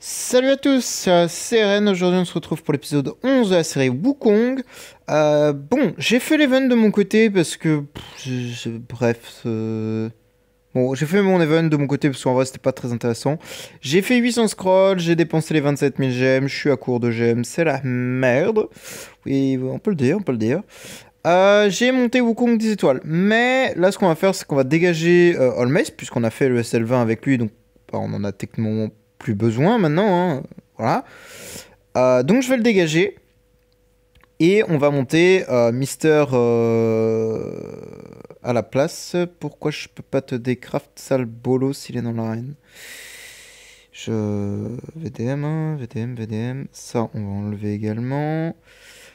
Salut à tous, c'est Ren. Aujourd'hui on se retrouve pour l'épisode 11 de la série Wukong. Bon, j'ai fait l'event de mon côté parce que... bref, bon, j'ai fait mon event de mon côté parce qu'en vrai c'était pas très intéressant. J'ai fait 800 scrolls, j'ai dépensé les 27 000 gemmes, je suis à court de gemmes, c'est la merde. Oui, on peut le dire, on peut le dire. J'ai monté Wukong 10 étoiles, mais là ce qu'on va faire c'est qu'on va dégager Holmès puisqu'on a fait le SL20 avec lui, donc bah, on en a techniquement plus besoin maintenant, hein, voilà. Donc je vais le dégager et on va monter Mister à la place. Pourquoi je peux pas te décraft sale bolo s'il est dans l'arène? VDM, hein, VDM, VDM. Ça, on va enlever également.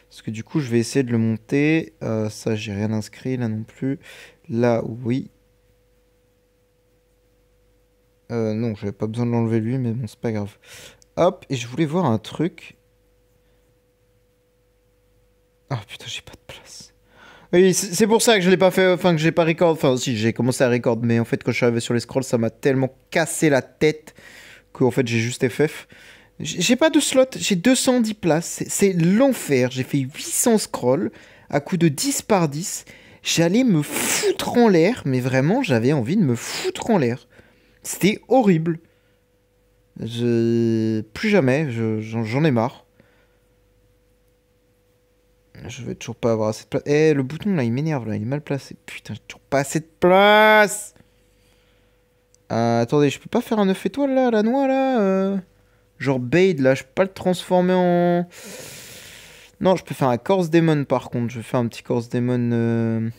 Parce que du coup, je vais essayer de le monter. Ça, j'ai rien inscrit là non plus. Là, oui. Non, j'avais pas besoin de l'enlever lui, mais bon, c'est pas grave. Hop, et je voulais voir un truc. Ah putain, j'ai pas de place. Oui, c'est pour ça que je l'ai pas fait, enfin que j'ai pas record. Enfin, si, j'ai commencé à record, mais en fait, quand je suis arrivé sur les scrolls, ça m'a tellement cassé la tête que en fait, j'ai juste FF. J'ai pas de slot, j'ai 210 places, c'est l'enfer. J'ai fait 800 scrolls à coup de 10 par 10. J'allais me foutre en l'air, mais vraiment, j'avais envie de me foutre en l'air. C'était horrible. Plus jamais, j'en ai marre. Je vais toujours pas avoir assez de place. Eh, le bouton là, il m'énerve là, il est mal placé. Putain, j'ai toujours pas assez de place. Attendez, je peux pas faire un 9 étoiles là, la noix là genre Bade là, je peux pas le transformer en. Non, je peux faire un Corse Demon par contre. Je vais faire un petit Corse Demon.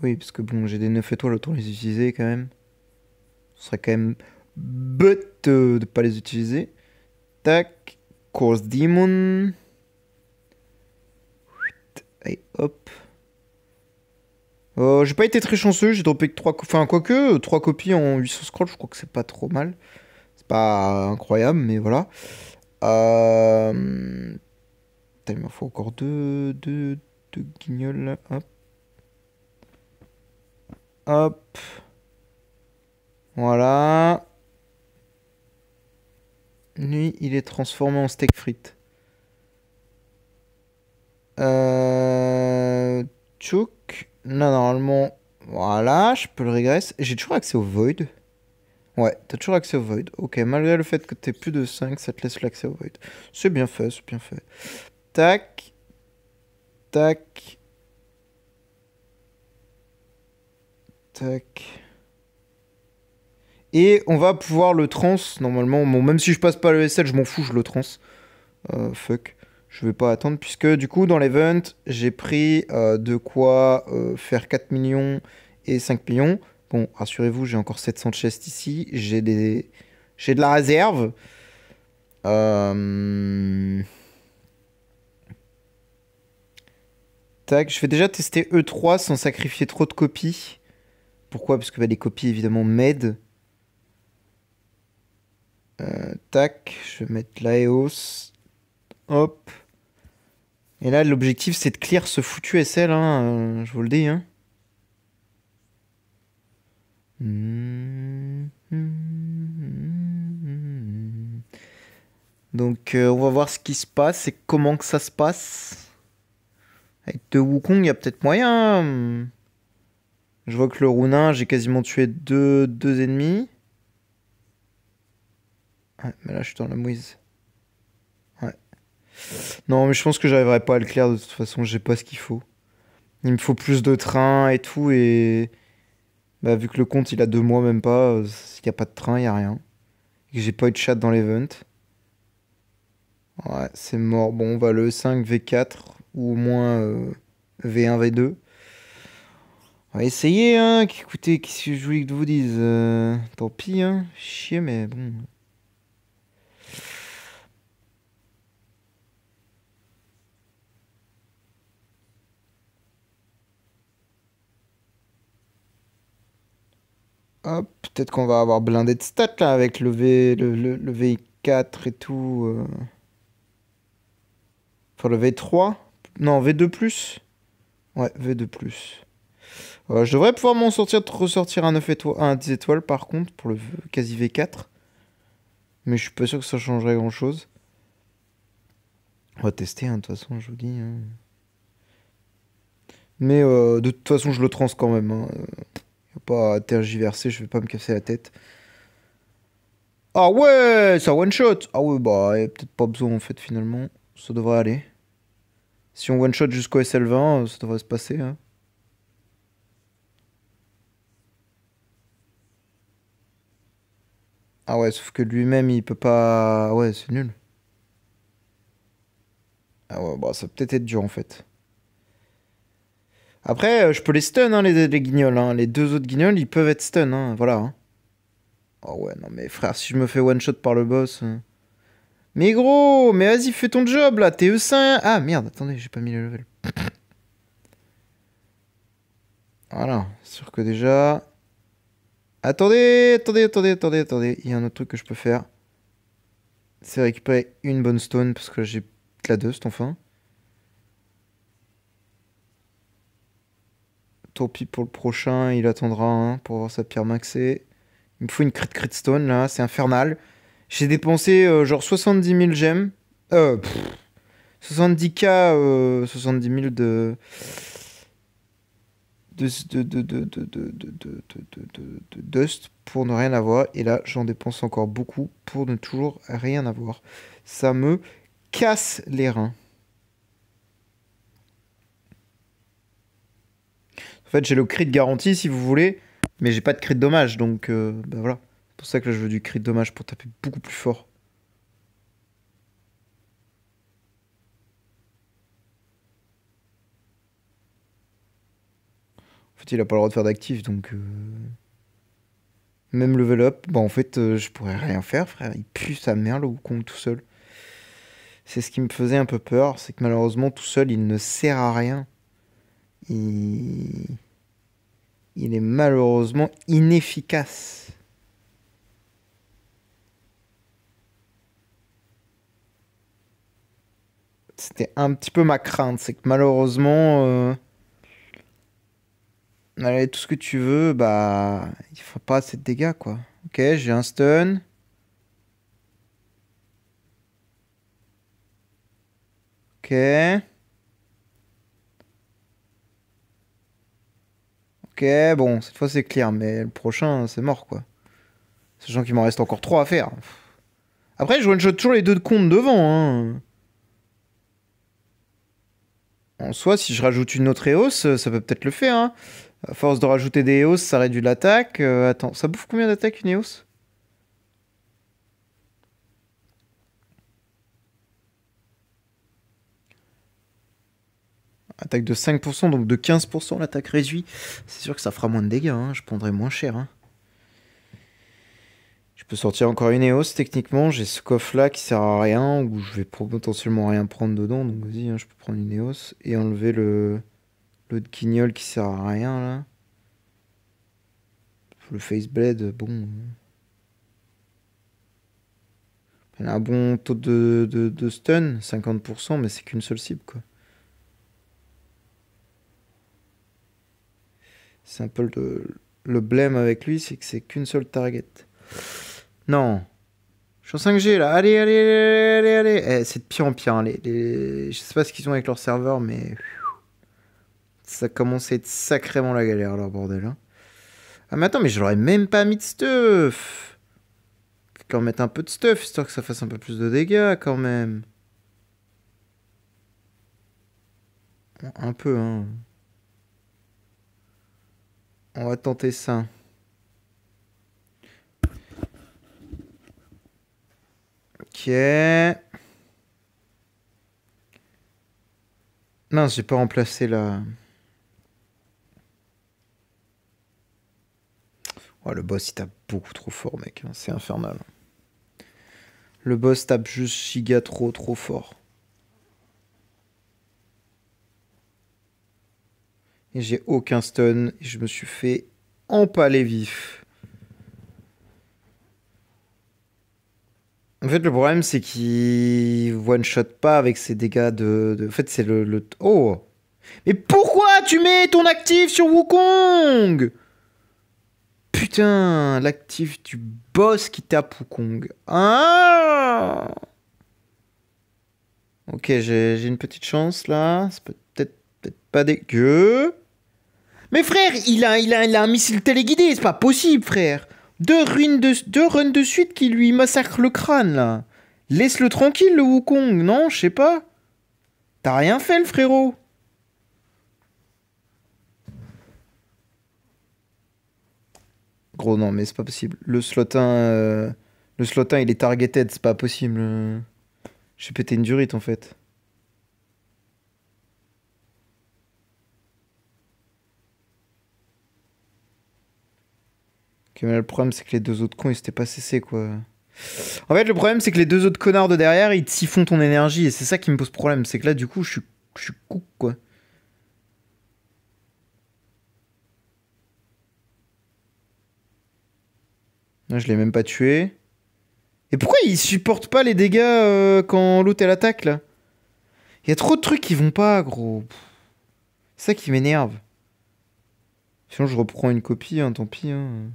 Oui, parce que bon, j'ai des 9 étoiles, autant les utiliser quand même. Ce serait quand même bête de pas les utiliser. Tac, Corse Demon. Allez, hop. J'ai pas été très chanceux, j'ai droppé que 3 enfin quoique 3 copies en 800 scrolls, je crois que c'est pas trop mal. C'est pas incroyable, mais voilà. Putain, il m'en faut encore deux guignols là. Hop. Hop. Voilà. Lui, il est transformé en steak frites. Chouk. Là, normalement, voilà, je peux le régresser. J'ai toujours accès au void. Ouais, t'as toujours accès au void. Ok, malgré le fait que t'aies plus de 5, ça te laisse l'accès au void. C'est bien fait, c'est bien fait. Tac. Tac. Tac. Et on va pouvoir le trans, normalement. Bon, même si je passe pas le SL, je m'en fous, je le trans. Fuck. Je vais pas attendre, puisque du coup, dans l'event, j'ai pris de quoi faire 4 millions et 5 millions. Bon, rassurez-vous, j'ai encore 700 de chests ici. J'ai de la réserve. Tac, je vais déjà tester E3 sans sacrifier trop de copies. Pourquoi? Parce que bah, les copies, évidemment, m'aident. Tac, je vais mettre l'Aeos. Hop. Et là, l'objectif, c'est de clear ce foutu SL, hein, je vous le dis. Hein. Donc, on va voir ce qui se passe et comment que ça se passe. Avec deux Wukong, il y a peut-être moyen. Je vois que le Rounin, j'ai quasiment tué deux ennemis. Ouais, mais là, je suis dans la mouise. Ouais. Non, mais je pense que j'arriverai pas à le clear de toute façon, j'ai pas ce qu'il faut. Il me faut plus de trains et tout, et bah, vu que le compte il a 2 mois même pas, s'il n'y a pas de train, il n'y a rien. Et que j'ai pas eu de chat dans l'event. Ouais, c'est mort. Bon, on va le 5 V4 ou au moins V1 V2. On va essayer, hein. Écoutez, qu'est-ce que je voulais que je vous dise tant pis, hein. Chier, mais bon. Hop, peut-être qu'on va avoir blindé de stats là avec le V4 et tout. Enfin, le V3. Non, V2+. Ouais, V2+. Je devrais pouvoir m'en sortir, de ressortir un 9 étoiles, un 10 étoiles par contre, pour le quasi V4. Mais je suis pas sûr que ça changerait grand chose. On va tester, hein, de toute façon, je vous dis, hein. Mais de toute façon, je le trans quand même, hein. Faut pas tergiverser, je vais pas me casser la tête. Ah ouais, ça one shot. Ah ouais, bah, y a peut-être pas besoin en fait, finalement. Ça devrait aller. Si on one shot jusqu'au SL20, ça devrait se passer, hein. Ah ouais, sauf que lui-même, il peut pas. Ah ouais, c'est nul. Ah ouais, bah, ça peut peut-être être dur en fait. Après, je peux les stun, hein, les guignols, hein. Les deux autres guignols, ils peuvent être stun, hein. Voilà, hein. Oh ouais, non mais frère, si je me fais one shot par le boss. Mais gros, mais vas-y, fais ton job là, t'es E5. Ah merde, attendez, j'ai pas mis le level. Voilà, sûr que déjà. Attendez, attendez, attendez, attendez, attendez. Il y a un autre truc que je peux faire. C'est récupérer une bonne stone parce que là, j'ai de la dust enfin. Tant pis pour le prochain, il attendra hein, pour avoir sa pierre maxée. Il me faut une crit stone là, c'est infernal. J'ai dépensé genre 70 000 gemmes. 70K, 70 000 de dust pour ne rien avoir. Et là, j'en dépense encore beaucoup pour ne toujours rien avoir. Ça me casse les reins. En fait, j'ai le crit de garantie si vous voulez, mais j'ai pas de crit de dommage. Donc, bah voilà. C'est pour ça que là, je veux du crit de dommage pour taper beaucoup plus fort. En fait, il a pas le droit de faire d'actif, donc... Même level up, bah en fait, je pourrais rien faire, frère. Il pue sa mère, le Wukong, tout seul. C'est ce qui me faisait un peu peur, c'est que malheureusement, tout seul, il ne sert à rien. Il, il est malheureusement inefficace. C'était un petit peu ma crainte, c'est que malheureusement, allez, tout ce que tu veux, bah, il faut pas assez de dégâts, quoi. Ok, j'ai un stun. Ok. Ok, bon, cette fois c'est clair, mais le prochain, c'est mort, quoi. Sachant qu'il m'en reste encore 3 à faire. Après, je one-shot toujours les deux de compte devant, hein. En soi, si je rajoute une autre EOS, ça peut peut-être le faire, hein. À force de rajouter des EOS, ça réduit l'attaque. Attends, ça bouffe combien d'attaque une EOS? Attaque de 5%, donc de 15% l'attaque réduite. C'est sûr que ça fera moins de dégâts, hein. Je prendrai moins cher, hein. Je peux sortir encore une EOS techniquement. J'ai ce coffre là qui sert à rien, ou je vais potentiellement rien prendre dedans. Donc vas-y, hein, je peux prendre une EOS et enlever l'autre guignol qui sert à rien là. Le Faceblade, bon. Elle a un bon taux de stun, 50%, mais c'est qu'une seule cible quoi. C'est un peu le blême avec lui, c'est que c'est qu'une seule target. Non. Je suis en 5G là. Allez, allez, allez, allez, allez. Eh, c'est de pire en pire, hein. Je sais pas ce qu'ils ont avec leur serveur, mais ça commence à être sacrément la galère, leur bordel, hein. Ah, mais attends, mais je l'aurais même pas mis de stuff. Leur mettre un peu de stuff, histoire que ça fasse un peu plus de dégâts, quand même. Un peu, hein. On va tenter ça. Ok. Mince, j'ai pas remplacé la... Oh, le boss, il tape beaucoup trop fort, mec, hein. C'est infernal. Le boss tape juste giga trop fort. Et j'ai aucun stun. Et je me suis fait empaler vif. En fait, le problème, c'est qu'il one-shot pas avec ses dégâts de... En fait, c'est le... Oh! Mais pourquoi tu mets ton actif sur Wukong? Putain, l'actif du boss qui tape Wukong. Ah! Ok, j'ai une petite chance là. C'est peut-être pas dégueu. Mais frère, il a un missile téléguidé, c'est pas possible, frère. Deux runs de suite qui lui massacrent le crâne là. Laisse-le tranquille, le Wukong, non? Je sais pas. T'as rien fait, le frérot. Gros, non, mais c'est pas possible. Le slotin, il est targeted, c'est pas possible. J'ai pété une durite en fait. Ok, mais le problème, c'est que les deux autres cons, ils s'étaient pas cessés, quoi. En fait, le problème, c'est que les deux autres connards de derrière, ils te siphonnent ton énergie. Et c'est ça qui me pose problème. C'est que là, du coup, je suis cook, quoi. Là, je l'ai même pas tué. Et pourquoi ils supportent pas les dégâts quand l'autre elle attaque, là? Il y a trop de trucs qui vont pas, gros. C'est ça qui m'énerve. Sinon, je reprends une copie, hein, tant pis. Hein.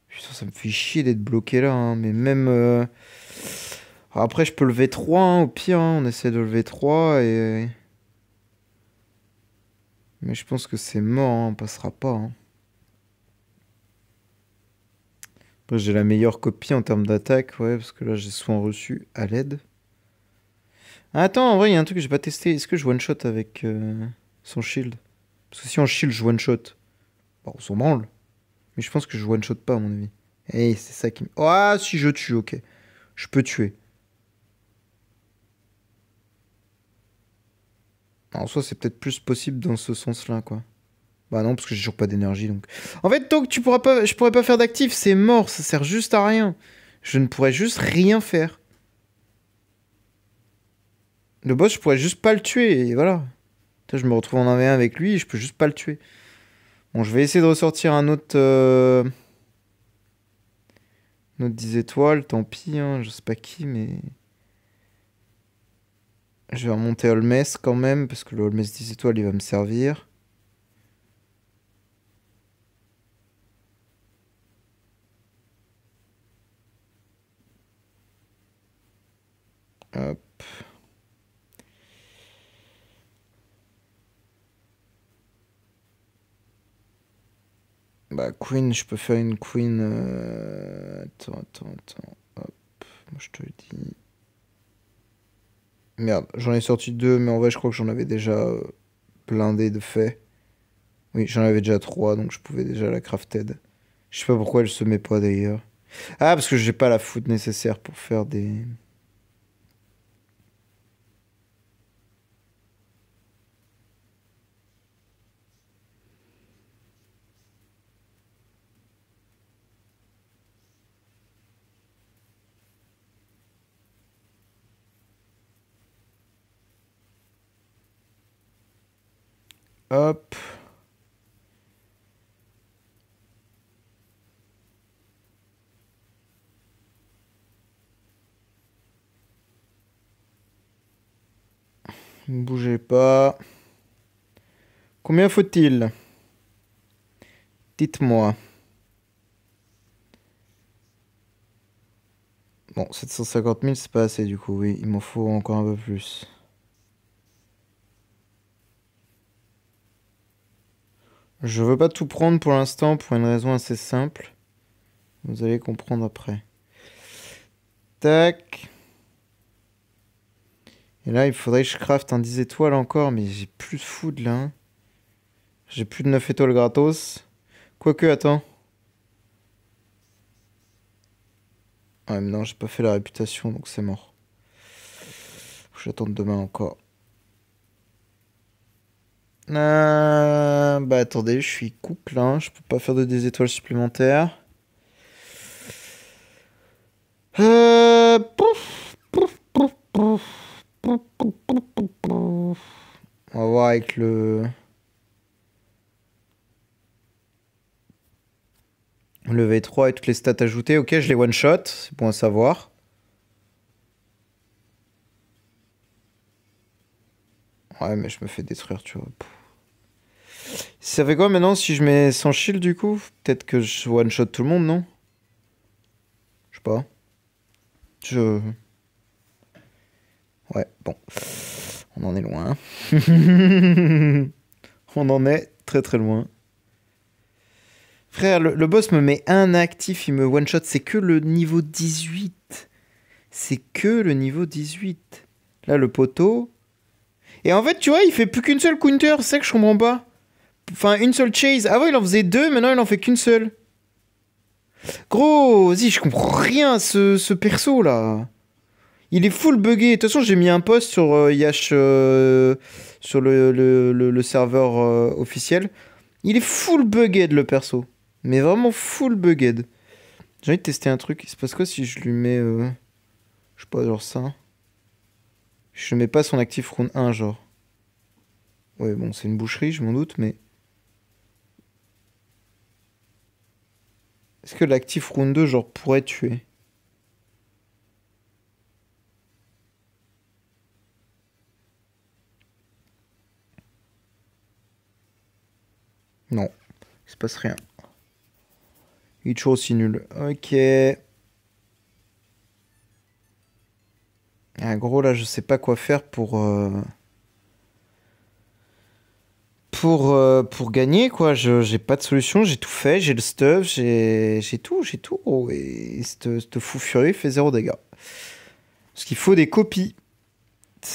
Putain, ça me fait chier d'être bloqué là. Hein, mais même. Après, je peux lever 3, hein, au pire. Hein, on essaie de lever 3 et. Mais je pense que c'est mort, hein, on passera pas. Hein. Après, j'ai la meilleure copie en termes d'attaque, ouais, parce que là, j'ai soin reçu à l'aide. Ah, attends, en vrai, il y a un truc que j'ai pas testé. Est-ce que je one-shot avec son shield? Parce que si en shield, je one-shot, bon, on s'en branle. Mais je pense que je one-shot pas, à mon avis. Et c'est ça qui me... Ah, si je tue, ok. Je peux tuer. En soi, c'est peut-être plus possible dans ce sens-là, quoi. Bah non, parce que j'ai toujours pas d'énergie, donc... En fait, tant que tu pourras pas... je pourrais pas faire d'actif, c'est mort, ça sert juste à rien. Je ne pourrais juste rien faire. Le boss, je pourrais juste pas le tuer, et voilà. Je me retrouve en 1v1 avec lui, et je peux juste pas le tuer. Bon, je vais essayer de ressortir un autre... Un autre 10 étoiles, tant pis, hein, je sais pas qui, mais... Je vais remonter Holmes quand même, parce que le Holmes 10 étoiles, il va me servir. Hop. Bah, Queen, je peux faire une Queen... Attends. Hop, moi je te le dis. Merde, j'en ai sorti 2, mais en vrai, je crois que j'en avais déjà blindé de fait. Oui, j'en avais déjà 3, donc je pouvais déjà la crafted. Je sais pas pourquoi elle se met pas d'ailleurs. Ah, parce que j'ai pas la foot nécessaire pour faire des... Hop. Ne bougez pas. Combien faut-il? Dites-moi. Bon, 750 000, c'est pas assez du coup, oui. Il m'en faut encore un peu plus. Je veux pas tout prendre pour l'instant pour une raison assez simple. Vous allez comprendre après. Tac. Et là, il faudrait que je crafte un 10 étoiles encore, mais j'ai plus de food là. Hein. J'ai plus de 9 étoiles gratos. Quoique, attends. Ouais, mais non, j'ai pas fait la réputation, donc c'est mort. Faut que j'attende demain encore. Bah attendez, je suis cook là. Je peux pas faire de 10 étoiles supplémentaires. On va voir avec le V3 et toutes les stats ajoutées. Ok, je les one-shot, c'est bon à savoir. Ouais, mais je me fais détruire, tu vois. Ça fait quoi maintenant si je mets sans shield du coup? Peut-être que je one-shot tout le monde, non? Je sais pas. Je... Ouais, bon. On en est loin. On en est très très loin. Frère, le boss me met un actif, il me one-shot. C'est que le niveau 18. C'est que le niveau 18. Là, le poteau. Et en fait, tu vois, il fait plus qu'une seule counter. C'est ça que je comprends pas. Enfin, une seule chase. Avant, il en faisait deux. Maintenant, il en fait qu'une seule. Gros, vas-y, je comprends rien, ce perso, là. Il est full buggé. De toute façon, j'ai mis un post sur Yash, sur le serveur officiel. Il est full bugged, le perso. Mais vraiment full bugged. J'ai envie de tester un truc. Il se passe quoi si je lui mets... je sais pas, genre ça. Je mets pas son actif round 1, genre. Ouais, bon, c'est une boucherie, je m'en doute, mais... Est-ce que l'actif round 2, genre, pourrait tuer? Non, il se passe rien. Il est toujours aussi nul. Ok. Ah, gros, là, je sais pas quoi faire pour gagner, quoi. J'ai pas de solution, j'ai tout fait, j'ai le stuff, j'ai tout, gros. Et ce fou furieux fait 0 dégâts. Parce qu'il faut des copies.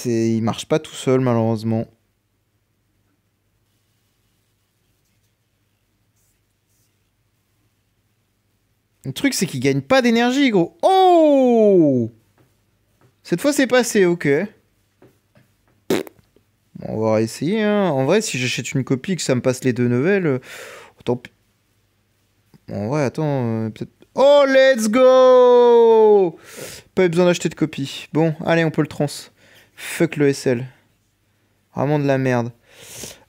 Il marche pas tout seul, malheureusement. Le truc, c'est qu'il gagne pas d'énergie, gros. Oh! Cette fois, c'est passé, ok. Bon, on va essayer, hein. En vrai, si j'achète une copie et que ça me passe les deux novelles, autant... En vrai, attends, peut-être... Oh, let's go! Pas eu besoin d'acheter de copie. Bon, allez, on peut le trans. Fuck le SL. Vraiment de la merde.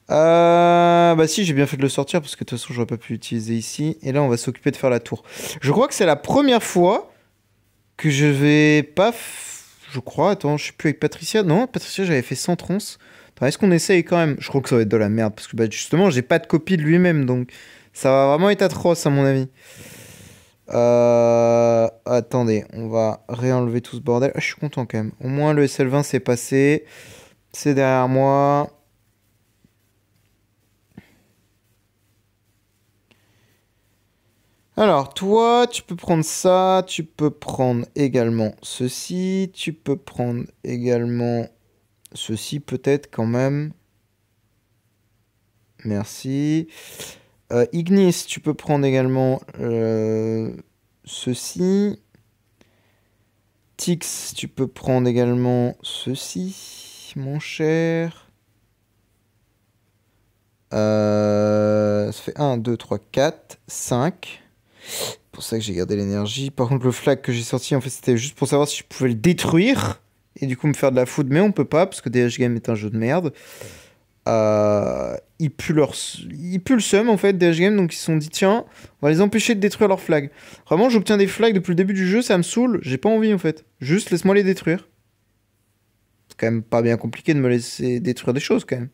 Bah si, j'ai bien fait de le sortir parce que de toute façon, j'aurais pas pu l'utiliser ici. Et là, on va s'occuper de faire la tour. Je crois que c'est la première fois que je vais pas... Je crois, attends, je sais plus avec Patricia. Non, Patricia, j'avais fait 100 trans. Attends, est-ce qu'on essaye quand même? Je crois que ça va être de la merde parce que bah, justement, j'ai pas de copie de lui-même. Donc, ça va vraiment être atroce à mon avis. Attendez, on va réenlever tout ce bordel. Ah, je suis content quand même. Au moins, le SL20 s'est passé. C'est derrière moi. Alors, toi, tu peux prendre ça, tu peux prendre également ceci, tu peux prendre également ceci, peut-être quand même. Merci. Ignis, tu peux prendre également ceci. Tix, tu peux prendre également ceci, mon cher. Ça fait 1, 2, 3, 4, 5. C'est pour ça que j'ai gardé l'énergie. Par contre, le flag que j'ai sorti, en fait, c'était juste pour savoir si je pouvais le détruire. Et du coup, me faire de la food. Mais on peut pas, parce que DH Game est un jeu de merde. Ils puent le seum, en fait, DH Game. Donc, ils se sont dit, tiens, on va les empêcher de détruire leur flag. Vraiment, j'obtiens des flags depuis le début du jeu. Ça me saoule. J'ai pas envie, en fait. Juste, laisse-moi les détruire. C'est quand même pas bien compliqué de me laisser détruire des choses, quand même.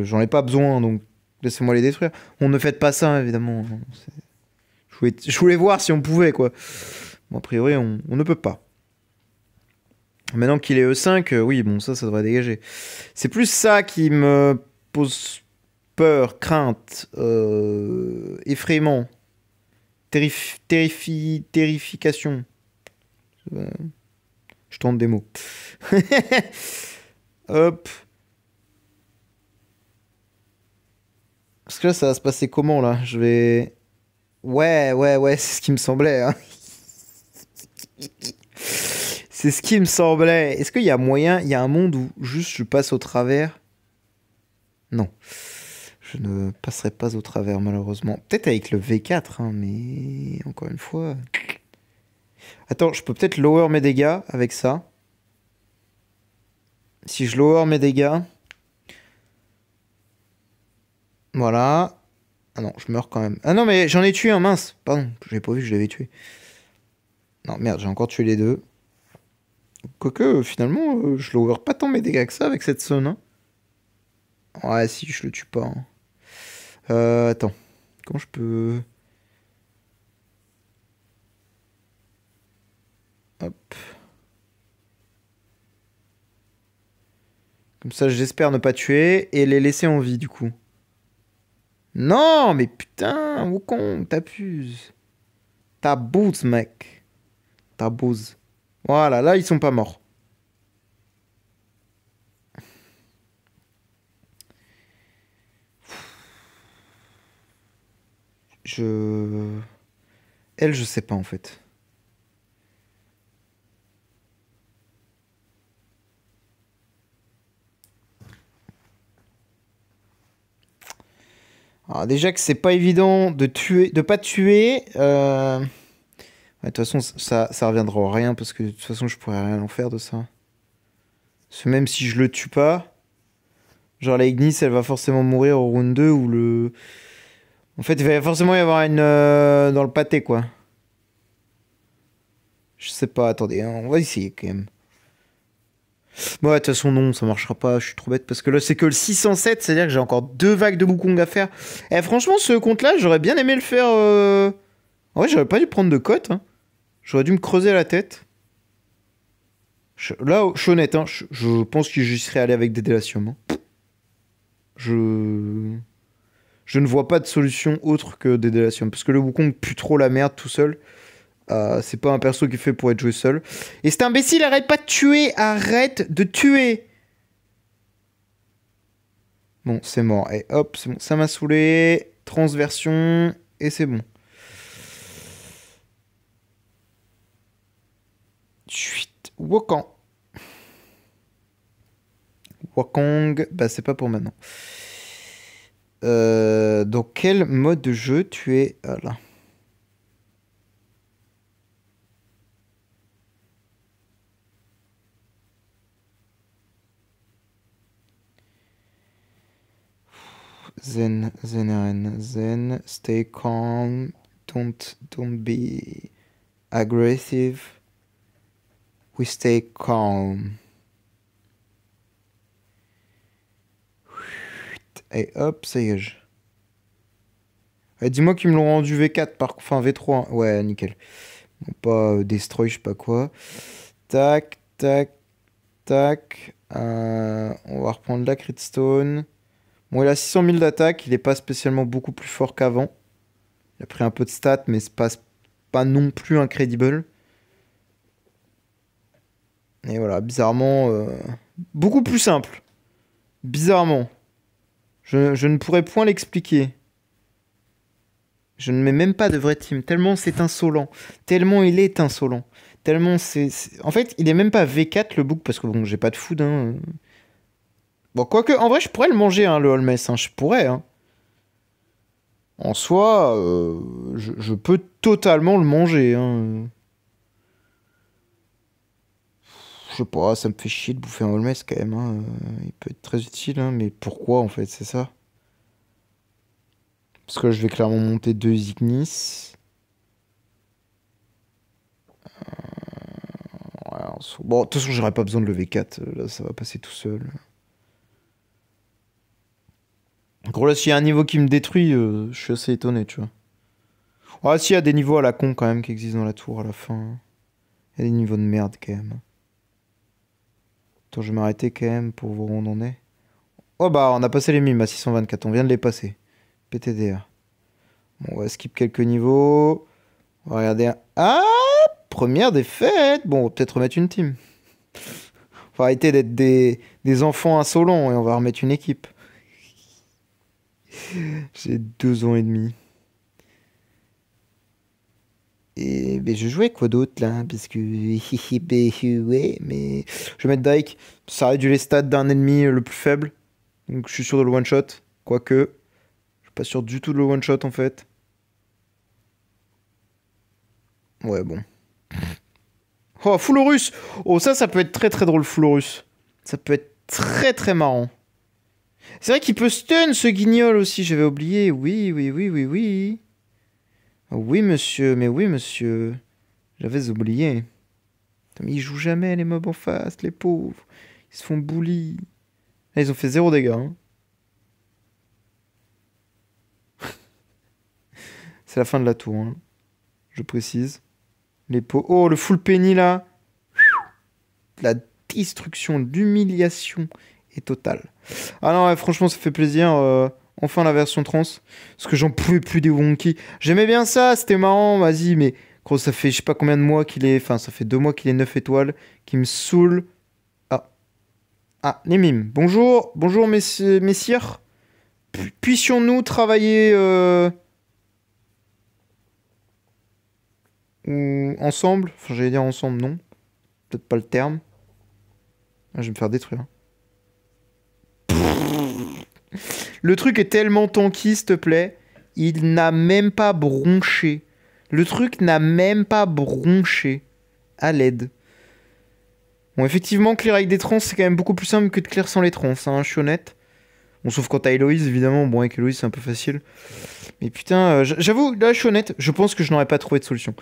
J'en ai pas besoin, donc laissez-moi les détruire. On ne faites pas ça, évidemment. Je voulais voir si on pouvait, quoi. Bon, a priori, on ne peut pas. Maintenant qu'il est E5, oui, bon, ça devrait dégager. C'est plus ça qui me pose peur, crainte, effrayement, terrification. Je tente des mots. Hop. Parce que là, ça va se passer comment, là? Je vais... Ouais, c'est ce qui me semblait. Hein. C'est ce qui me semblait. Est-ce qu'il y a moyen, il y a un monde où juste je passe au travers? Non. Je ne passerai pas au travers, malheureusement. Peut-être avec le V4, hein, mais encore une fois... Attends, je peux peut-être lower mes dégâts avec ça. Si je lower mes dégâts... Voilà. Ah non, je meurs quand même. Ah non, mais j'en ai tué un, mince. Pardon, j'avais pas vu que je l'avais tué. Non, merde, j'ai encore tué les deux. Quoique, finalement, je l'ouvre pas tant mes dégâts que ça avec cette zone. Hein. Ouais, si, je le tue pas. Hein. Attends. Comment je peux... Hop. Comme ça, j'espère ne pas tuer et les laisser en vie, du coup. Non, mais putain, Wukong, t'abuses. T'abuses, mec. T'abuses. Voilà, là, ils sont pas morts. Je... Elle, je sais pas, en fait. Alors déjà que c'est pas évident de tuer, de pas tuer. Ouais, de toute façon, ça reviendra à rien parce que de toute façon, je pourrais rien en faire de ça. Parce que même si je le tue pas, genre la Ignis, elle va forcément mourir au round 2 ou le. En fait, il va forcément y avoir une dans le pâté quoi. Je sais pas, attendez, hein, on va essayer quand même. Bon, ouais, de toute façon, non, ça marchera pas, je suis trop bête parce que là, c'est que le 607, c'est-à-dire que j'ai encore 2 vagues de Wukong à faire. Et franchement, ce compte-là, j'aurais bien aimé le faire. En vrai, j'aurais pas dû prendre de cote. Hein. J'aurais dû me creuser la tête. Là, je suis honnête, hein, je pense que j'y serais allé avec des délations. Hein. Je... je ne vois pas de solution autre que des délations. Parce que le Wukong pue trop la merde tout seul. C'est pas un perso qui est fait pour être joué seul. Et cet imbécile, arrête pas de tuer. Arrête de tuer. Bon, c'est mort. Et hop, c'est bon. Ça m'a saoulé. Transversion. Et c'est bon. Chut. Wukong. Wukong. Bah, c'est pas pour maintenant. Dans quel mode de jeu tu es là? Zen, Zen, stay calm, don't be aggressive. We stay calm. Et hop, ça y est. Dis-moi qu'ils me l'ont rendu V4 enfin V3. Hein. Ouais, nickel. Bon, pas destroy, je sais pas quoi. Tac, tac, tac. On va reprendre la Critstone. Bon, il a 600 000 d'attaque, il est pas spécialement beaucoup plus fort qu'avant. Il a pris un peu de stats, mais c'est pas non plus incredible. Et voilà, bizarrement, beaucoup plus simple. Bizarrement. Je ne pourrais point l'expliquer. Je ne mets même pas de vrai team, tellement c'est insolent. Tellement il est insolent. Tellement En fait, il est même pas V4 le book, parce que bon, j'ai pas de food. Hein. Bon, quoique, en vrai, je pourrais le manger, hein, le Holmes. Hein, je pourrais. Hein. En soi, je peux totalement le manger. Hein. Je sais pas, ça me fait chier de bouffer un Holmes quand même. Hein. Il peut être très utile, hein, mais pourquoi en fait, c'est ça? Parce que je vais clairement monter 2 Ignis. Ouais, bon, de toute façon, j'aurais pas besoin de lever 4. Là, ça va passer tout seul. En gros, là, s'il y a un niveau qui me détruit, je suis assez étonné, tu vois. Ah, s'il y a des niveaux à la con quand même qui existent dans la tour à la fin. Il y a des niveaux de merde quand même. Attends, je vais m'arrêter quand même pour voir où on en est. Oh bah, on a passé les mimes à 624, on vient de les passer. PTDR. Bon, on va skip quelques niveaux. On va regarder un... Ah, première défaite. Bon, on va peut-être remettre une team. Faut arrêter d'être des enfants insolents et on va remettre une équipe. J'ai 2 ans et demi. Et ben, je jouais quoi d'autre là? Parce que. Ouais, mais. Je vais mettre Dyke. Ça réduit les stats d'un ennemi le plus faible. Donc je suis sûr de le one-shot. Quoique. Je suis pas sûr du tout de le one-shot en fait. Ouais, bon. Oh, Fullorus! Oh, ça peut être très très drôle, Fullorus. Ça peut être très très marrant. C'est vrai qu'il peut stun ce guignol aussi, j'avais oublié. Oui, oui, oui, oui, oui. Oui, monsieur, mais oui, monsieur. J'avais oublié. Putain, mais ils jouent jamais les mobs en face, les pauvres. Ils se font bully. Là, ils ont fait 0 dégâts. Hein. C'est la fin de la tour, hein. Je précise. Les pauvres... Oh, le full penny, là. La destruction, l'humiliation est totale. Ah non, ouais, franchement, ça fait plaisir. Enfin, la version trans. Parce que j'en pouvais plus des Wonky. J'aimais bien ça, c'était marrant, vas-y, mais... Gros, ça fait je sais pas combien de mois qu'il est... Enfin, ça fait 2 mois qu'il est 9 étoiles. Qui me saoule. Ah. Ah, les mimes. Bonjour. Bonjour, messire. Puissions-nous travailler... Ou ensemble? Enfin, j'allais dire ensemble, non. Peut-être pas le terme. Ah, je vais me faire détruire. Le truc est tellement tanky, s'il te plaît. Il n'a même pas bronché. Le truc n'a même pas bronché. À l'aide. Bon, effectivement, clear avec des trans, c'est quand même beaucoup plus simple que de clear sans les trans, hein, je suis honnête. Bon, sauf quand t'as Héloïse, évidemment. Bon, avec Héloïse, c'est un peu facile. Mais putain, j'avoue, là, je suis honnête. Je pense que je n'aurais pas trouvé de solution.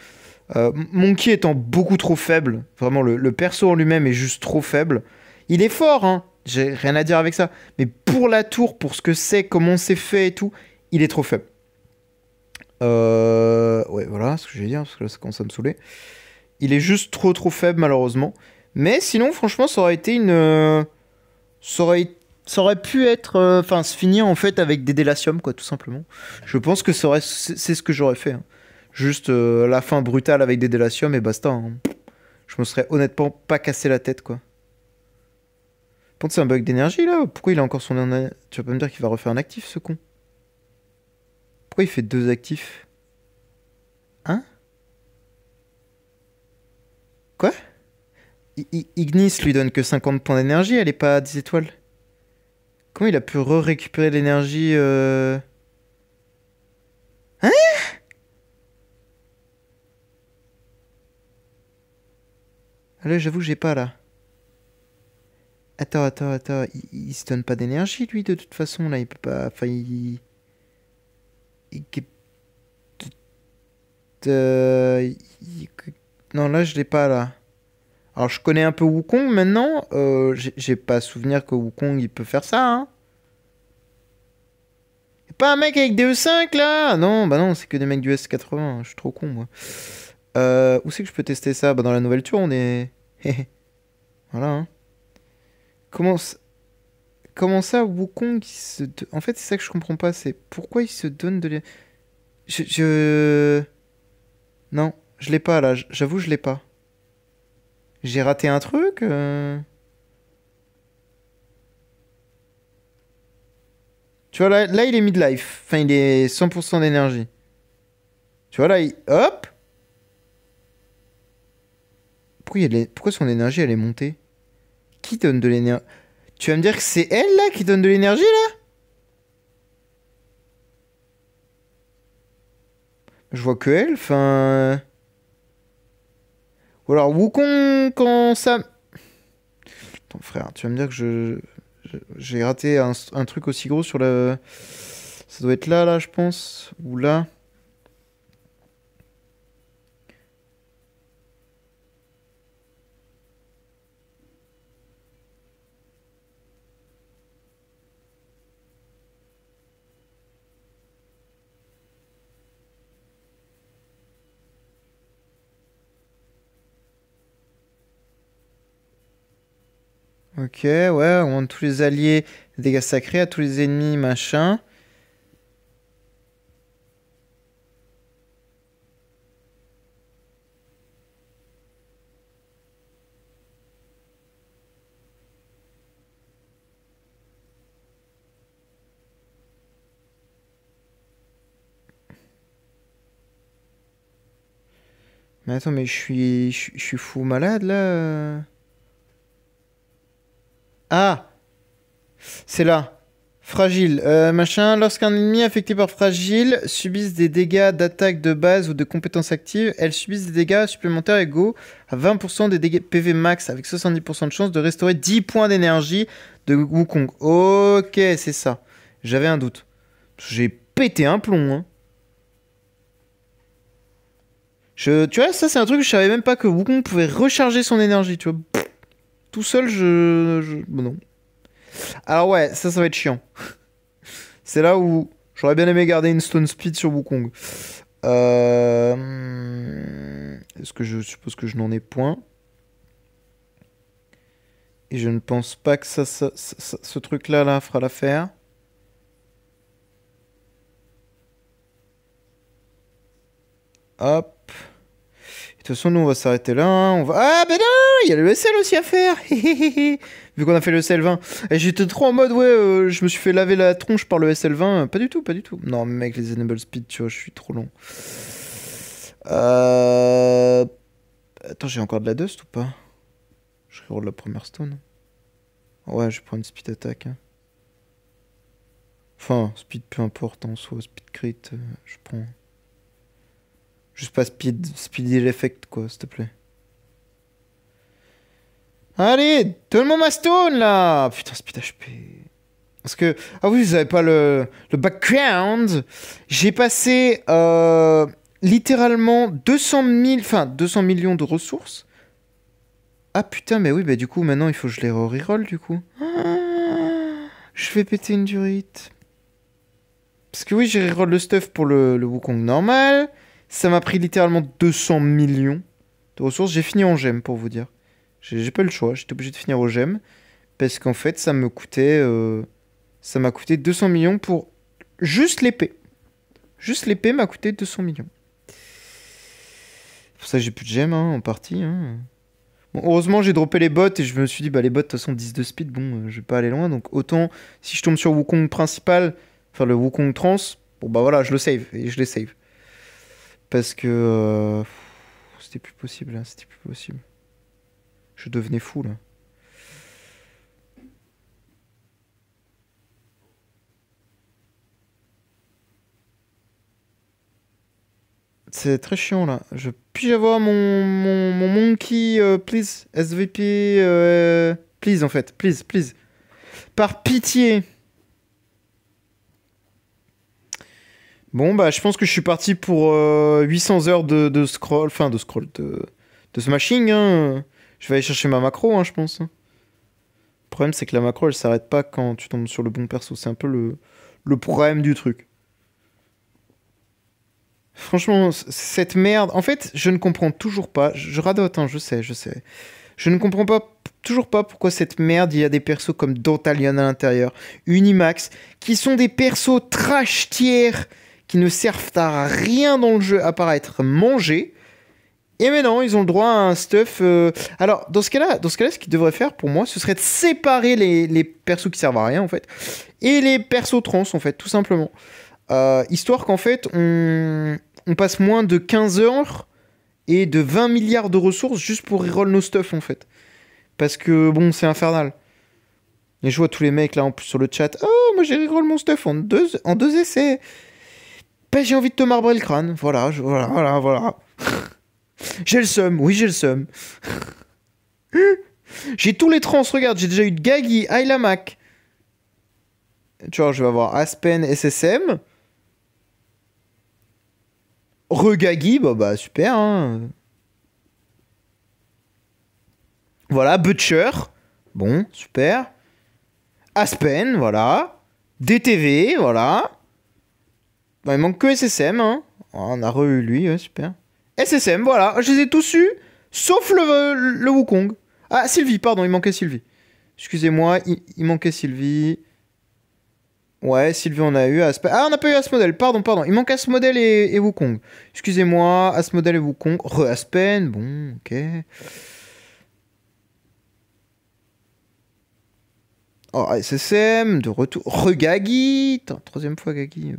Monkey étant beaucoup trop faible. Vraiment, le perso en lui-même est juste trop faible. Il est fort, hein. J'ai rien à dire avec ça. Mais pour la tour, pour ce que c'est, comment c'est fait et tout, il est trop faible. Ouais, voilà ce que je vais dire, parce que là, ça commence à me saouler. Il est juste trop faible, malheureusement. Mais sinon, franchement, ça aurait été une... Ça aurait pu être... Enfin, se finir, en fait, avec des délatium, quoi, tout simplement. Je pense que c'est ce que j'aurais fait. Hein. Juste la fin brutale avec des délatium et basta. Hein. Je me serais honnêtement pas cassé la tête, quoi. Par contre, c'est un bug d'énergie, là. Pourquoi il a encore son... Tu vas pas me dire qu'il va refaire un actif, ce con. Pourquoi il fait 2 actifs? Hein? Quoi? Ignis lui donne que 50 points d'énergie, elle est pas à 10 étoiles. Comment il a pu récupérer l'énergie Hein? Ah là, j'avoue, j'ai pas, là. Attends. Il se donne pas d'énergie, lui, de toute façon, là. Il peut pas... Enfin, il- il- Non, là, je l'ai pas, là. Alors, je connais un peu Wukong, maintenant. J'ai pas souvenir que Wukong, il peut faire ça, hein. Y'a pas un mec avec des E5, là? Non, bah non, c'est que des mecs du S80. Je suis trop con, moi. Où c'est que je peux tester ça? Bah, dans la nouvelle tour, on est... Voilà, hein. Comment... Comment ça, Wukong, en fait, c'est ça que je comprends pas, c'est pourquoi il se donne de Non, je l'ai pas, là. J'avoue, je l'ai pas. J'ai raté un truc Tu vois, là, il est midlife. Enfin, il est 100% d'énergie. Tu vois, là, hop. Pourquoi son énergie, elle est montée? Qui donne de l'énergie? Tu vas me dire que c'est elle, là, qui donne de l'énergie, là? Je vois que elle, enfin... Ou alors, Wukong, quand ça... Attends, frère, tu vas me dire que j'ai raté un truc aussi gros sur le... Ça doit être là, je pense. Ou là. Ok, ouais, on monte tous les alliés, dégâts sacrés à tous les ennemis, machin. Mais attends, mais je suis fou malade, là. Ah, c'est là. Fragile. Machin, lorsqu'un ennemi affecté par fragile subisse des dégâts d'attaque de base ou de compétences actives, elles subissent des dégâts supplémentaires égaux à 20% des dégâts PV max avec 70% de chance de restaurer 10 points d'énergie de Wukong. Ok, c'est ça. J'avais un doute. J'ai pété un plomb, hein. Tu vois, ça c'est un truc que je savais même pas que Wukong pouvait recharger son énergie, tu vois. Pff, tout seul, bon, non. Alors ouais, ça va être chiant. C'est là où j'aurais bien aimé garder une Stone Speed sur Wukong. Est-ce que je suppose que je n'en ai point? Et je ne pense pas que ce truc-là là, fera l'affaire. Hop. De toute façon, nous, on va s'arrêter là. Hein. On va... Ah, ben non, il y a le SL aussi à faire. Vu qu'on a fait le SL20. Et j'étais trop en mode, ouais, je me suis fait laver la tronche par le SL20. Pas du tout, pas du tout. Non, mec, les Enable Speed, tu vois, je suis trop long. Attends, j'ai encore de la dust ou pas? Je reroll la première stone. Ouais, je prends une speed attack. Hein. Enfin, speed peu importe, en soi, speed crit, je prends. Juste pas speed effect, quoi, s'il te plaît. Allez, donne-moi ma stone, là! Putain, speed HP. Parce que... Ah oui, vous avez pas le background. J'ai passé littéralement 200 000... Enfin, 200 millions de ressources. Ah putain, mais oui, bah du coup, maintenant, il faut que je les reroll, du coup. Je vais péter une durite. Parce que oui, j'ai reroll le stuff pour le Wukong normal. Ça m'a pris littéralement 200 millions de ressources. J'ai fini en gemme, pour vous dire. J'ai pas eu le choix. J'étais obligé de finir au gemme. Parce qu'en fait, ça m'a coûté 200 millions pour juste l'épée. Juste l'épée m'a coûté 200 millions. Pour ça, j'ai plus de gemmes, hein, en partie. Hein. Bon, heureusement, j'ai droppé les bots et je me suis dit, bah les bots, de toute façon, 10 de speed, bon, je vais pas aller loin. Donc autant, si je tombe sur Wukong principal, enfin le Wukong trans, bon bah voilà, je le save et je les save. Parce que c'était plus possible, là, c'était plus possible. Je devenais fou, là. C'est très chiant, là. Puis-je avoir mon monkey, please, SVP, please, en fait, please, please. Par pitié. Bon, bah, je pense que je suis parti pour 800 heures de scroll, enfin, de smashing, hein. Je vais aller chercher ma macro, hein, je pense. Le problème, c'est que la macro, elle s'arrête pas quand tu tombes sur le bon perso. C'est un peu le problème du truc. Franchement, cette merde... En fait, je ne comprends toujours pas. Je radote, hein, je sais, je sais. Je ne comprends toujours pas pourquoi cette merde, il y a des persos comme Dantalion à l'intérieur, Unimax, qui sont des persos trash tiers, qui ne servent à rien dans le jeu à part être mangés. Et maintenant, ils ont le droit à un stuff... Alors, dans ce cas-là, ce qu'ils devraient faire, pour moi, ce serait de séparer les persos qui servent à rien, en fait, et les persos trans, en fait, tout simplement. Histoire qu'en fait, on passe moins de 15 heures et de 20 milliards de ressources juste pour reroll nos stuff, en fait. Parce que, bon, c'est infernal. Et je vois tous les mecs, là, en plus, sur le chat. Oh, moi, j'ai reroll mon stuff en deux essais. Ben, j'ai envie de te marbrer le crâne. Voilà, voilà. J'ai le seum, oui, j'ai le seum. J'ai tous les trans, regarde, j'ai déjà eu de Gagi, Ayla Mac. Tu vois, je vais avoir Aspen, SSM. Regagi, bah super, hein. Voilà, Butcher. Bon, super. Aspen, voilà. DTV, voilà. Bah, il manque que SSM, hein. Oh, on a re-eu lui, ouais, super. SSM, voilà. Je les ai tous eus, sauf le Wukong. Ah, Sylvie, pardon, il manquait Sylvie. Excusez-moi, il manquait Sylvie. Ouais, Sylvie, on a eu. Ah, on n'a pas eu Asmodel, pardon. Il manque Asmodel et Wukong. Excusez-moi, Asmodel et Wukong. Re-Aspen, bon, ok. Oh, SSM, de retour. Re-Gagi. Troisième fois Gagi.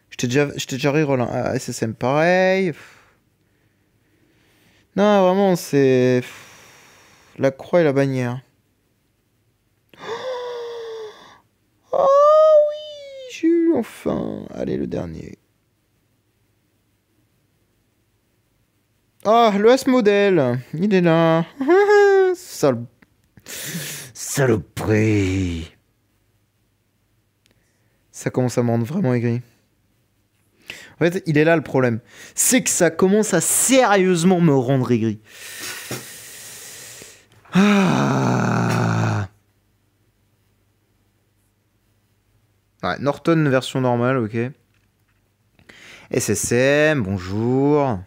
Je t'ai déjà reroll un SSM pareil. Non, vraiment, c'est... La croix et la bannière. Oh oui, j'ai eu enfin. Allez, le dernier. Ah, le Asmodel. Il est là. Saloperie. Ça commence à me rendre vraiment aigri. En fait, il est là le problème. C'est que ça commence à sérieusement me rendre aigri. Ah. Ouais, Norton version normale, ok. SSM, bonjour.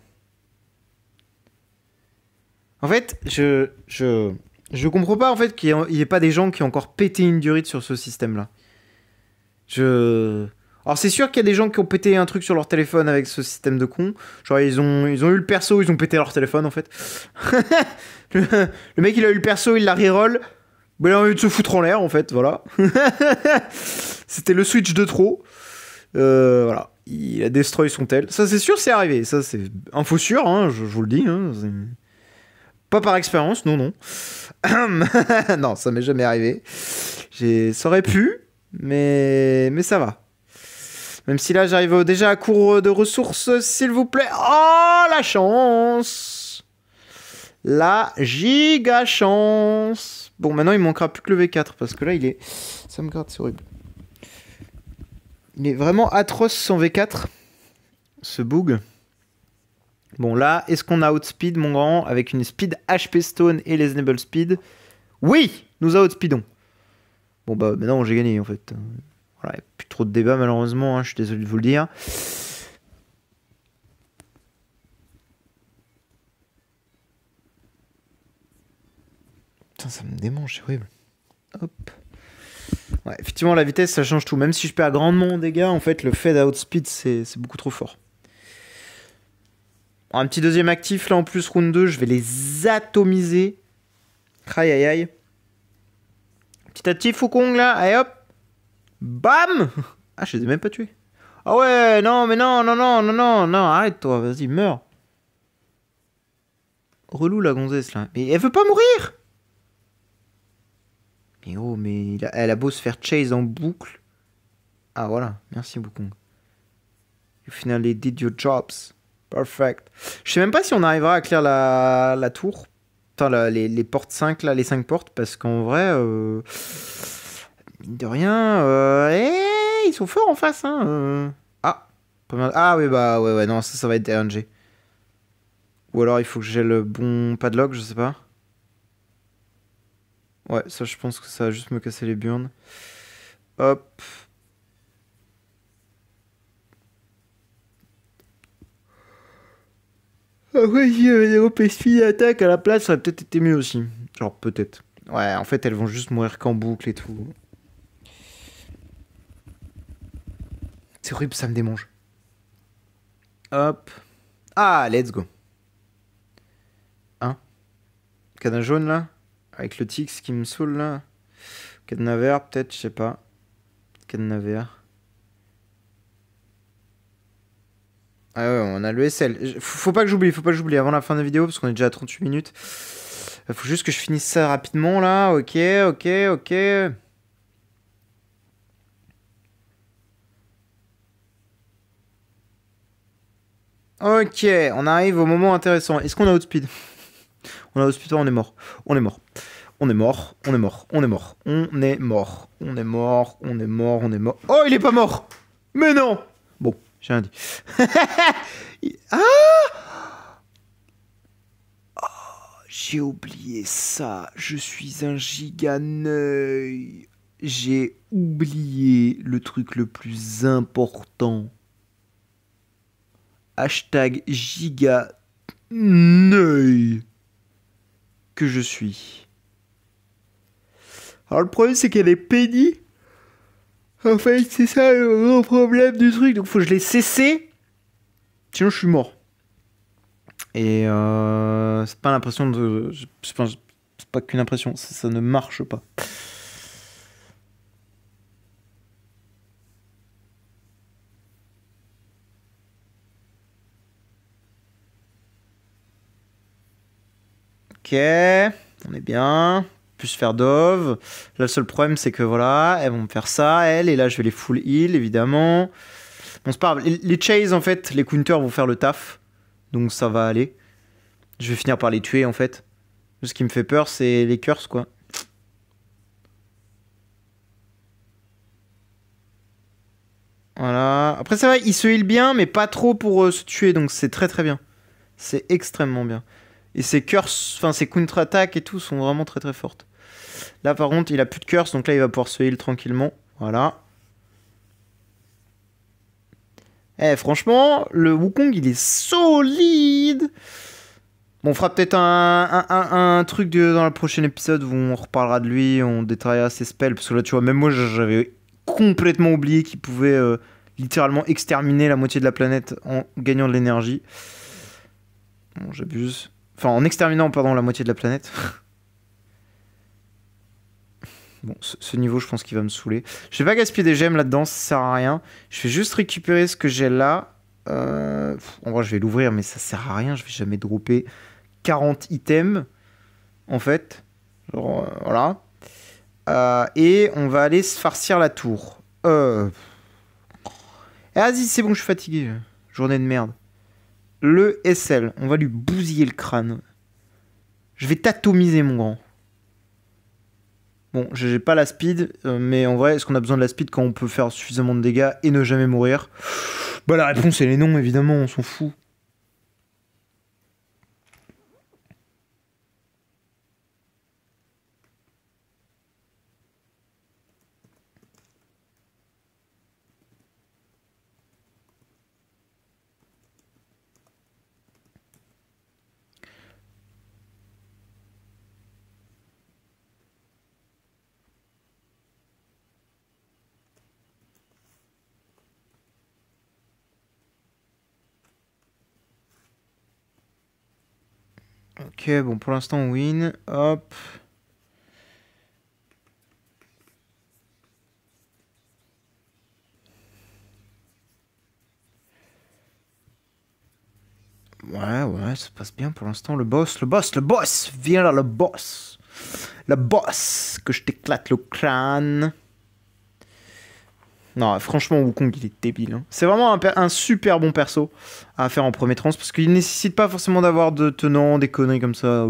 En fait, je comprends pas en fait qu'il y ait pas des gens qui ont encore pété une durite sur ce système-là. Alors c'est sûr qu'il y a des gens qui ont pété un truc sur leur téléphone avec ce système de con. Genre ils ont eu le perso, ils ont pété leur téléphone en fait. le mec il a eu le perso, il l'a reroll. Mais il a envie de se foutre en l'air en fait, voilà. C'était le switch de trop. Voilà. Il a destroy son tel. Ça c'est sûr c'est arrivé. Ça c'est info sûr, hein, je vous le dis. Hein, pas par expérience, non, non. Non, ça m'est jamais arrivé. Ça aurait pu, mais ça va. Même si là, j'arrive déjà à court de ressources, s'il vous plaît. Oh, la chance! La giga chance! Bon, maintenant, il manquera plus que le V4, parce que là, il est... Ça me gratte, c'est horrible. Il est vraiment atroce sans V4, ce bug. Bon, là, est-ce qu'on a outspeed, mon grand, avec une speed HP Stone et les enable speed? Oui! Nous outspeedons. Bon, bah, maintenant, j'ai gagné, en fait. Voilà, il n'y a plus trop de débat, malheureusement, hein, je suis désolé de vous le dire. Putain, ça me démange, c'est horrible. Hop. Ouais, effectivement, la vitesse, ça change tout. Même si je perds grandement en dégâts, en fait, le fade outspeed, c'est beaucoup trop fort. Alors, un petit deuxième actif, là, en plus, round 2, je vais les atomiser. Aïe, aïe, aïe. Petit actif, Wukong, là. Allez, hop. Bam! Ah, je les ai même pas tués. Ah ouais, non, mais non, non, non, non, non, non, arrête-toi, vas-y, meurs. Relou, la gonzesse, là. Mais elle veut pas mourir! Mais oh, mais elle a beau se faire chase en boucle. Ah, voilà, merci, Wukong. You finally did your jobs. Perfect. Je sais même pas si on arrivera à clear la tour. Enfin, les portes 5, là, les 5 portes, parce qu'en vrai... mine de rien... ils sont forts en face, hein. Ah, pas mal. Ah oui, bah ouais, non, ça va être RNG. Ou alors il faut que j'ai le bon padlock, je sais pas. Ouais, ça je pense que ça va juste me casser les burnes. Hop. Après, si OP speed attaque à la place, ça aurait peut-être été mieux aussi. Genre, peut-être. Ouais, en fait, elles vont juste mourir qu'en boucle et tout. C'est horrible, ça me démange. Hop. Ah, let's go. Hein? Cadenas jaune, là? Avec le Tix qui me saoule, là. Cadenas vert, peut-être, je sais pas. Cadenas vert. Ah ouais, on a le SL. Faut pas que j'oublie avant la fin de la vidéo, parce qu'on est déjà à 38 minutes. Faut juste que je finisse ça rapidement, là. Ok, ok, ok. Ok, on arrive au moment intéressant. Est-ce qu'on a outspeed? On a outspeed, on est mort. On est mort. On est mort. On est mort. On est mort. On est mort. On est mort. On est mort. On est mort. Oh, il est pas mort! Mais non! Bon, j'ai rien dit. Ah! Oh, j'ai oublié ça. Je suis un giganeuil. J'ai oublié le truc le plus important. Hashtag giganeuil que je suis. Alors le problème c'est qu'elle est pénie. En fait c'est ça le gros problème du truc. Donc faut que je les cesse. Sinon je suis mort. Et c'est pas l'impression de... C'est pas qu'une impression. Ça ne marche pas. Ok, on est bien. Plus faire dove. Là, le seul problème, c'est que voilà, elles vont me faire ça, elles. Et là, je vais les full heal, évidemment. Bon, c'est pas grave. Les chase, en fait, les counters vont faire le taf. Donc, ça va aller. Je vais finir par les tuer, en fait. Ce qui me fait peur, c'est les curses, quoi. Voilà. Après, ça va, il se heal bien, mais pas trop pour se tuer, donc c'est très très bien. C'est extrêmement bien. Et ses curses, enfin ses contre-attaques et tout sont vraiment très très fortes. Là, par contre, il a plus de curse, donc là, il va pouvoir se heal tranquillement. Voilà. Eh, franchement, le Wukong, il est solide. Bon, on fera peut-être un truc dans le prochain épisode où on reparlera de lui, on détaillera ses spells, parce que là, tu vois, même moi, j'avais complètement oublié qu'il pouvait littéralement exterminer la moitié de la planète en gagnant de l'énergie. Bon, j'abuse. Enfin, en exterminant, pardon, la moitié de la planète. Bon, ce niveau, je pense qu'il va me saouler. Je vais pas gaspiller des gemmes là-dedans, ça sert à rien. Je vais juste récupérer ce que j'ai là. En vrai, je vais l'ouvrir, mais ça sert à rien. Je vais jamais dropper 40 items, en fait. Genre, voilà. Et on va aller se farcir la tour. Vas-y, c'est bon, je suis fatigué. Journée de merde. Le SL, on va lui bousiller le crâne. Je vais t'atomiser, mon grand. Bon, j'ai pas la speed, mais en vrai, est-ce qu'on a besoin de la speed quand on peut faire suffisamment de dégâts et ne jamais mourir? Bah la réponse est les non, évidemment, on s'en fout. Ok, bon, pour l'instant, on win. Hop. Ouais, ça passe bien pour l'instant. Le boss. Viens là, le boss. Le boss. Que je t'éclate le crâne. Non, franchement, Wukong, il est débile. Hein. C'est vraiment un super bon perso à faire en premier trans parce qu'il nécessite pas forcément d'avoir de tenants, des conneries comme ça.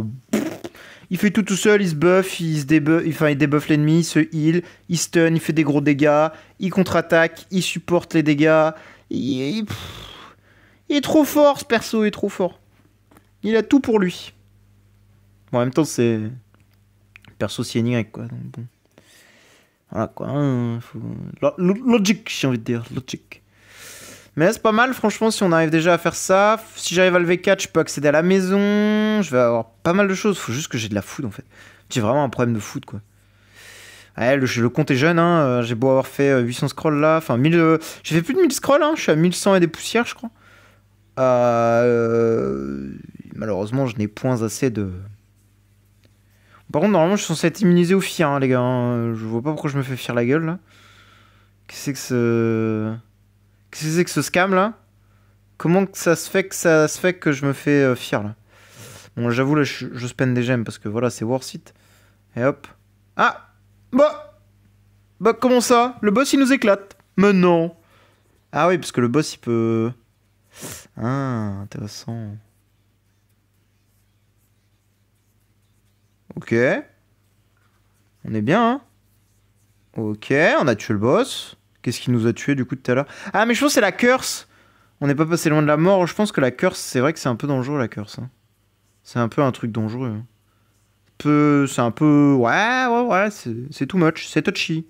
Il fait tout seul, il se buff, il débuffe l'ennemi, il se heal, il stun, il fait des gros dégâts, il contre-attaque, il supporte les dégâts. Il est trop fort, ce perso, il est trop fort. Il a tout pour lui. Bon, en même temps, c'est perso Y, quoi. Donc bon. Voilà, quoi. Hein, logique, j'ai envie de dire. Logique. Mais c'est pas mal, franchement, si on arrive déjà à faire ça. Si j'arrive à lever 4, je peux accéder à la maison. Je vais avoir pas mal de choses. Faut juste que j'ai de la food, en fait. J'ai vraiment un problème de food, quoi. Ouais, le compte est jeune, hein. J'ai beau avoir fait 800 scrolls là. Enfin, 1000. J'ai fait plus de 1000 scrolls, hein. Je suis à 1100 et des poussières, je crois. Malheureusement, je n'ai point assez de. Par contre, normalement, je suis censé être immunisé au FIR, hein, les gars. Hein. Je vois pas pourquoi je me fais FIR la gueule, là. Qu'est-ce que c'est que ce scam, là? Comment que ça se fait que je me fais FIR, là? Bon, j'avoue, là, je spend des gemmes, parce que, voilà, c'est worth it. Et hop. Ah! Bah, comment ça? Le boss, il nous éclate. Mais non! Ah oui, parce que le boss, il peut... Ah, intéressant. Ok. On est bien, hein? Ok, on a tué le boss. Qu'est-ce qui nous a tué du coup tout à l'heure? Ah, mais je pense que c'est la curse. On n'est pas passé loin de la mort. Je pense que la curse, c'est vrai que c'est un peu dangereux, la curse. Hein. C'est un peu un truc dangereux. Hein. C'est un peu... Ouais, c'est too much. C'est touchy.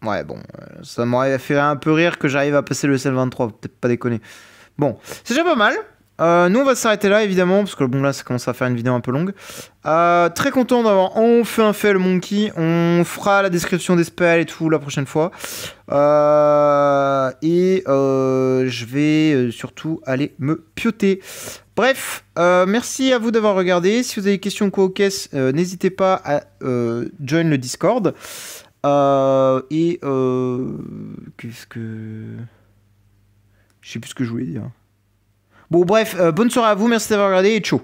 Ouais, bon, ça m'aurait fait un peu rire que j'arrive à passer le SL23. Peut-être pas déconner. Bon, c'est déjà pas mal. Nous, on va s'arrêter là, évidemment, parce que bon, là, ça commence à faire une vidéo un peu longue. Très content d'avoir enfin fait le Monkey. On fera la description des spells et tout la prochaine fois. Je vais surtout aller me pioter. Bref, merci à vous d'avoir regardé. Si vous avez des questions quoi aux caisses, n'hésitez pas à join le Discord. Qu'est-ce que... Je sais plus ce que je voulais dire. Bon, bref, bonne soirée à vous, merci d'avoir regardé et ciao.